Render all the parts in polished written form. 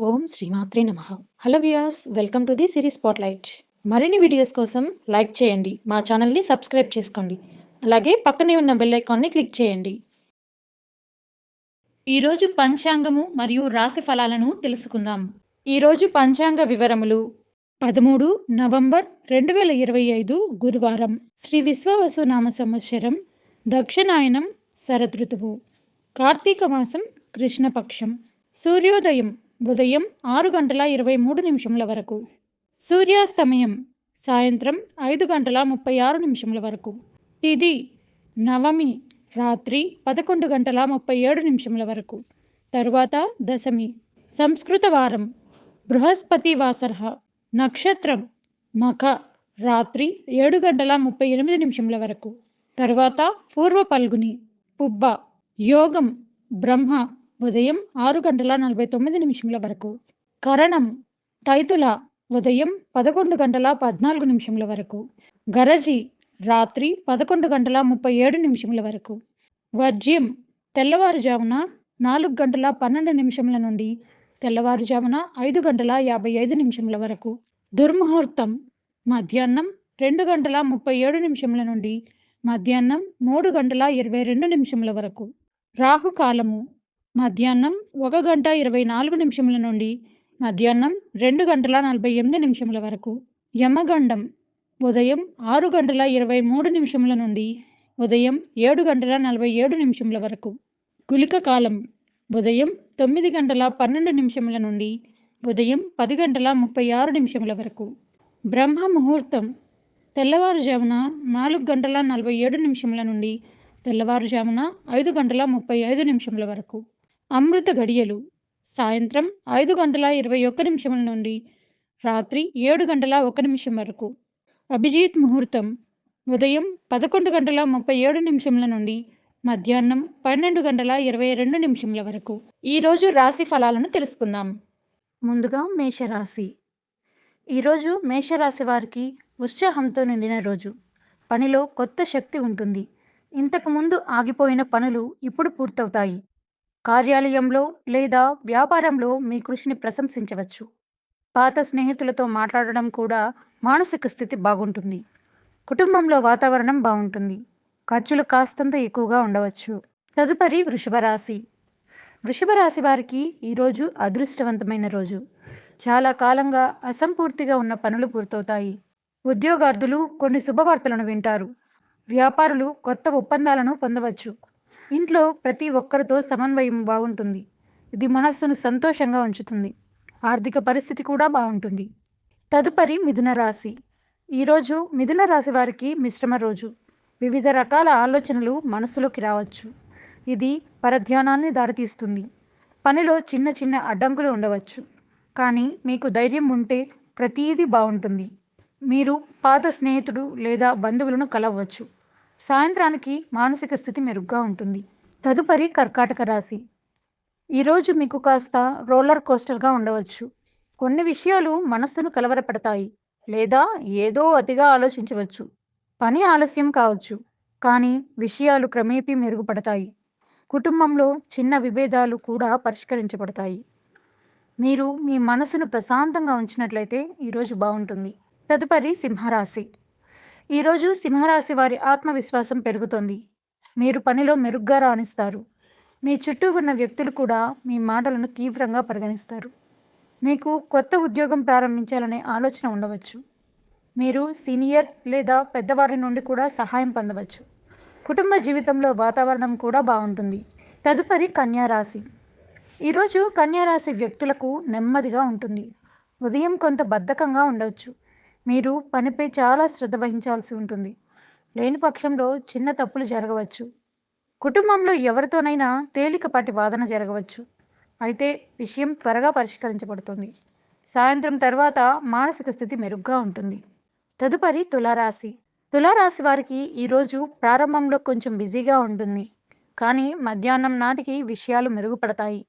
ఓం శ్రీమాత్రే నమః. Hello viewers, welcome to the series spotlight. మరిన్ని వీడియోస్ కోసం లైక్ చేయండి, మా ఛానల్ని సబ్స్క్రైబ్ చేసుకోండి, అలాగే పక్కనే ఉన్న బెల్ ఐకాన్ని క్లిక్ చేయండి. ఈరోజు పంచాంగము మరియు రాశి ఫలాలను తెలుసుకుందాం. ఈరోజు పంచాంగ వివరములు 13 నవంబర్ 2025 గురువారం. శ్రీ విశ్వావసు నామ సంవత్సరం, దక్షిణాయనం, శరదృతువు, కార్తీక మాసం, కృష్ణపక్షం. సూర్యోదయం ఉదయం 6 గంటల 23 నిమిషముల వరకు, సూర్యాస్తమయం సాయంత్రం 5 గంటల 36 నిమిషముల వరకు. తిథి నవమి రాత్రి 11 గంటల 37 నిమిషముల వరకు. తరువాత దశమి. సంస్కృత వారం బృహస్పతి వాసర. నక్షత్రం మఖ రాత్రి 7 గంటల 38 నిమిషముల వరకు. తరువాత పూర్వ పల్గుని పుబ్బ. యోగం బ్రహ్మ ఉదయం 6 గంటల 49 నిమిషముల వరకు. కరణం తైతుల ఉదయం 11 గంటల 14 నిమిషముల వరకు. గరజి రాత్రి 11 గంటల 37 నిమిషముల వరకు. వర్జ్యం తెల్లవారుజామున 4 గంటల 12 నిమిషముల నుండి తెల్లవారుజామున 5 గంటల 55 నిమిషముల వరకు. దుర్ముహూర్తం మధ్యాహ్నం 2 గంటల 37 నిమిషముల నుండి మధ్యాహ్నం 3 గంటల 22 నిమిషముల వరకు. రాహుకాలము మధ్యాహ్నం 1 గంట 24 నిమిషముల నుండి మధ్యాహ్నం 2 గంటల 48 నిమిషముల వరకు. యమగండం ఉదయం 6 గంటల 23 నిమిషముల నుండి ఉదయం 7 గంటల 47 నిమిషముల వరకు. గుళిక కాలం ఉదయం 9 గంటల 12 నిమిషముల నుండి ఉదయం 10 గంటల 36 నిమిషముల వరకు. బ్రహ్మ ముహూర్తం తెల్లవారుజామున 4 గంటల 47 నిమిషముల నుండి తెల్లవారుజామున 5 గంటల 35 నిమిషముల వరకు. అమృత గడియలు సాయంత్రం 5 గంటల 21 నిమిషముల నుండి రాత్రి 7 గంటల 1 నిమిషం వరకు. అభిజిత్ ముహూర్తం ఉదయం 11 గంటల 37 నిమిషముల నుండి మధ్యాహ్నం 12 గంటల 22 నిమిషముల వరకు. ఈరోజు రాశి ఫలాలను తెలుసుకుందాం. ముందుగా మేషరాశి. ఈరోజు మేషరాశి వారికి ఉత్సాహంతో నిండిన రోజు. పనిలో కొత్త శక్తి ఉంటుంది. ఇంతకుముందు ఆగిపోయిన పనులు ఇప్పుడు పూర్తవుతాయి. కార్యాలయంలో లేదా వ్యాపారంలో మీ కృషిని ప్రశంసించవచ్చు. పాత స్నేహితులతో మాట్లాడడం కూడా మానసిక స్థితి బాగుంటుంది. కుటుంబంలో వాతావరణం బాగుంటుంది. ఖర్చులు కాస్తంత ఎక్కువగా ఉండవచ్చు. తదుపరి వృషభ రాశి. వృషభ రాశి వారికి ఈరోజు అదృష్టవంతమైన రోజు. చాలా కాలంగా అసంపూర్తిగా ఉన్న పనులు పూర్తవుతాయి. ఉద్యోగార్థులు కొన్ని శుభవార్తలను వింటారు. వ్యాపారులు కొత్త ఒప్పందాలను పొందవచ్చు. ఇంట్లో ప్రతి ఒక్కరితో సమన్వయం బాగుంటుంది. ఇది మనస్సును సంతోషంగా ఉంచుతుంది. ఆర్థిక పరిస్థితి కూడా బాగుంటుంది. తదుపరి మిథున రాశి. ఈరోజు మిథున రాశి వారికి మిశ్రమ రోజు. వివిధ రకాల ఆలోచనలు మనసులోకి రావచ్చు. ఇది పరధ్యానాన్ని దారితీస్తుంది. పనిలో చిన్న చిన్న అడ్డంకులు ఉండవచ్చు. కానీ మీకు ధైర్యం ఉంటే ప్రతీదీ బాగుంటుంది. మీరు పాత స్నేహితుడు లేదా బంధువులను కలవచ్చు. సాయంత్రానికి మానసిక స్థితి మెరుగ్గా ఉంటుంది. తదుపరి కర్కాటక రాశి. ఈరోజు మీకు కాస్త రోలర్ కోస్టర్గా ఉండవచ్చు. కొన్ని విషయాలు మనస్సును కలవరపెడతాయి లేదా ఏదో అతిగా ఆలోచించవచ్చు. పని ఆలస్యం కావచ్చు, కానీ విషయాలు క్రమేపీ మెరుగుపడతాయి. కుటుంబంలో చిన్న విభేదాలు కూడా పరిష్కరించబడతాయి. మీరు మీ మనసును ప్రశాంతంగా ఉంచినట్లయితే ఈరోజు బాగుంటుంది. తదుపరి సింహరాశి. ఈరోజు సింహరాశి వారి ఆత్మవిశ్వాసం పెరుగుతుంది. మీరు పనిలో మెరుగ్గా రాణిస్తారు. మీ చుట్టూ ఉన్న వ్యక్తులు కూడా మీ మాటలను తీవ్రంగా పరిగణిస్తారు. మీకు కొత్త ఉద్యోగం ప్రారంభించాలనే ఆలోచన ఉండవచ్చు. మీరు సీనియర్ లేదా పెద్దవారి నుండి కూడా సహాయం పొందవచ్చు. కుటుంబ జీవితంలో వాతావరణం కూడా బాగుంటుంది. తదుపరి కన్యారాశి. ఈరోజు కన్యారాశి వ్యక్తులకు నెమ్మదిగా ఉంటుంది. ఉదయం కొంత బద్ధకంగా ఉండవచ్చు. మీరు పనిపై చాలా శ్రద్ధ వహించాల్సి ఉంటుంది. లేని పక్షంలో చిన్న తప్పులు జరగవచ్చు. కుటుంబంలో ఎవరితోనైనా తేలికపాటి వాదన జరగవచ్చు. అయితే విషయం త్వరగా పరిష్కరించబడుతుంది. సాయంత్రం తర్వాత మానసిక స్థితి మెరుగ్గా ఉంటుంది. తదుపరి తులారాశి. తులారాశి వారికి ఈరోజు ప్రారంభంలో కొంచెం బిజీగా ఉంటుంది. కానీ మధ్యాహ్నం నాటికి విషయాలు మెరుగుపడతాయి.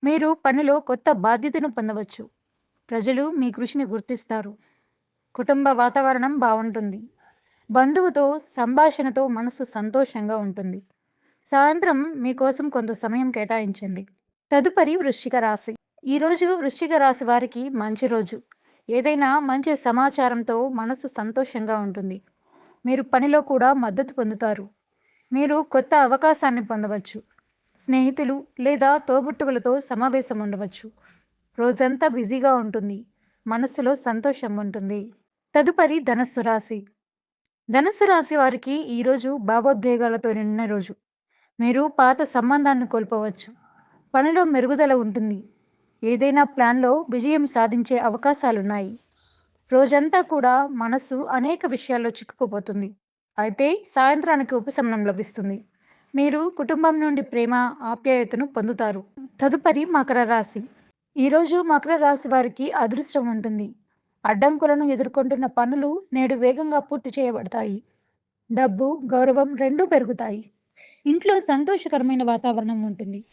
మీరు పనిలో కొత్త బాధ్యతను పొందవచ్చు. ప్రజలు మీ కృషిని గుర్తిస్తారు. కుటుంబ వాతావరణం బాగుంటుంది. బంధువుతో సంభాషణతో మనసు సంతోషంగా ఉంటుంది. సాయంత్రం మీకోసం కొంత సమయం కేటాయించండి. తదుపరి వృశ్చిక రాశి. ఈరోజు వృశ్చిక రాశి వారికి మంచి రోజు. ఏదైనా మంచి సమాచారంతో మనసు సంతోషంగా ఉంటుంది. మీరు పనిలో కూడా మద్దతు పొందుతారు. మీరు కొత్త అవకాశాన్ని పొందవచ్చు. స్నేహితులు లేదా తోబుట్టువులతో సమావేశం ఉండవచ్చు. రోజంతా బిజీగా ఉంటుంది. మనస్సులో సంతోషం ఉంటుంది. తదుపరి ధనస్సు రాశి. ధనుస్సు రాశి వారికి ఈరోజు భావోద్వేగాలతో నిండిన రోజు. మీరు పాత సంబంధాన్ని కోల్పోవచ్చు. పనిలో మెరుగుదల ఉంటుంది. ఏదైనా ప్లాన్లో విజయం సాధించే అవకాశాలున్నాయి. రోజంతా కూడా మనస్సు అనేక విషయాల్లో చిక్కుకుపోతుంది. అయితే సాయంత్రానికి ఉపశమనం లభిస్తుంది. మీరు కుటుంబం నుండి ప్రేమ, ఆప్యాయతను పొందుతారు. తదుపరి మకర రాశి. ఈరోజు మకర రాశి వారికి అదృష్టం ఉంటుంది. అడ్డంకులను ఎదుర్కొంటున్న పనులు నేడు వేగంగా పూర్తి చేయబడతాయి. డబ్బు, గౌరవం రెండూ పెరుగుతాయి. ఇంట్లో సంతోషకరమైన వాతావరణం ఉంటుంది.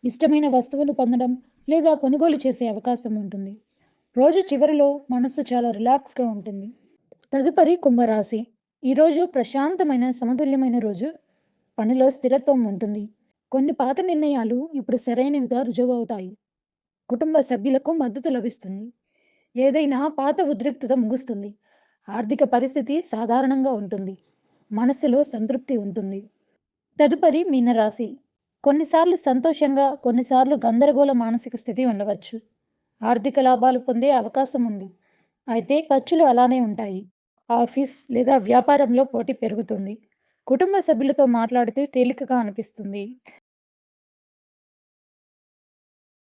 ఇష్టమైన వస్తువులు పొందడం లేదా కొనుగోలు చేసే అవకాశం ఉంటుంది. రోజు చివరిలో మనస్సు చాలా రిలాక్స్గా ఉంటుంది. తదుపరి కుంభరాశి. ఈరోజు ప్రశాంతమైన సమతుల్యమైన రోజు. పనిలో స్థిరత్వం ఉంటుంది. కొన్ని పాత నిర్ణయాలు ఇప్పుడు సరైనవిగా రుజువవుతాయి. కుటుంబ సభ్యులకు మద్దతు లభిస్తుంది. ఏదైనా పాత ఉద్రిక్తత ముగుస్తుంది. ఆర్థిక పరిస్థితి సాధారణంగా ఉంటుంది. మనసులో సంతృప్తి ఉంటుంది. తదుపరి మీనరాశి. కొన్నిసార్లు సంతోషంగా, కొన్నిసార్లు గందరగోళ మానసిక స్థితి ఉండవచ్చు. ఆర్థిక లాభాలు పొందే అవకాశం ఉంది. అయితే ఖర్చులు అలానే ఉంటాయి. ఆఫీస్ లేదా వ్యాపారంలో పోటీ పెరుగుతుంది. కుటుంబ సభ్యులతో మాట్లాడితే తేలికగా అనిపిస్తుంది.